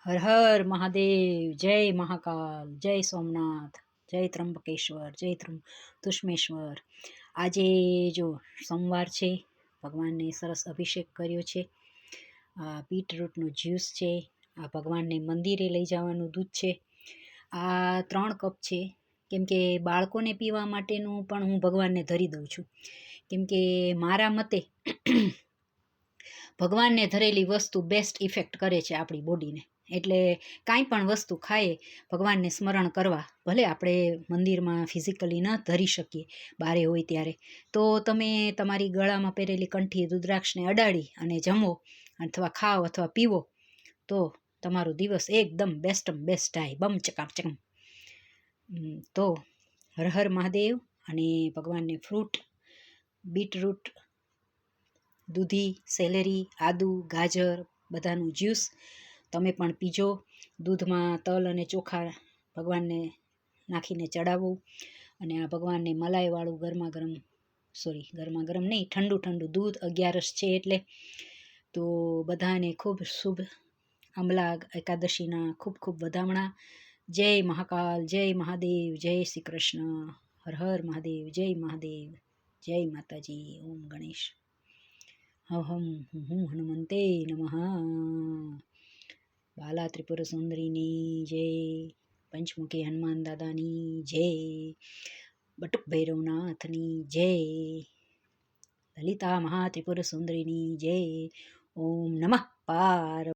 હર હર મહાદેવ, જય મહાકાલ, જય સોમનાથ, જય ત્રંબકેશ્વર, જય તુષ્મેશ્વર. આજે જો સોમવાર છે, ભગવાનને સરસ અભિષેક કર્યો છે. આ બીટરૂટનો જ્યુસ છે, આ ભગવાનને મંદિરે લઈ જવાનું દૂધ છે. આ 3 કપ છે, કેમ કે બાળકોને પીવા માટેનું પણ હું ભગવાનને ધરી દઉં છું, કેમ કે મારા મતે ભગવાનને ધરેલી વસ્તુ બેસ્ટ ઇફેક્ટ કરે છે આપણી બોડીને. એટલે કાંઈ પણ વસ્તુ ખાઈએ ભગવાનને સ્મરણ કરવા, ભલે આપણે મંદિરમાં ફિઝિકલી ન ધરી શકીએ બારે હોય ત્યારે, તો તમે તમારી ગળામાં પહેરેલી કંઠી રુદ્રાક્ષને અડાડી અને જમો અથવા ખાઓ અથવા પીવો તો તમારો દિવસ એકદમ બેસ્ટમ બેસ્ટ જાય, બમ ચકામ. તો હર હર મહાદેવ. અને ભગવાનને ફ્રૂટ, બીટરૂટ, દૂધી, સેલેરી, આદુ, ગાજર બધાનું જ્યુસ તમે પણ પીજો. દૂધમાં તલ અને ચોખા ભગવાનને નાખીને ચડાવવું, અને આ ભગવાનને મલાઈવાળું ગરમા ગરમ નહીં, ઠંડુ દૂધ, 11 છે એટલે. તો બધાને ખૂબ શુભ અમલા એકાદશીના ખૂબ ખૂબ વધામણા. જય મહાકાલ, જય મહાદેવ, જય શ્રી કૃષ્ણ. હર હર મહાદેવ, જય મહાદેવ, જય માતાજી. ઓમ ગણેશ. હમ હનુમંતે નમઃ. બાલા ત્રિપુર સુંદરીની જય, પંચમુખી હનુમાન દાદાની જય, બટુક ભૈરવનાથની જય, લલિતા મહા ત્રિપુર સુંદરીની જય. ઓમ નમઃ પાર્વતી.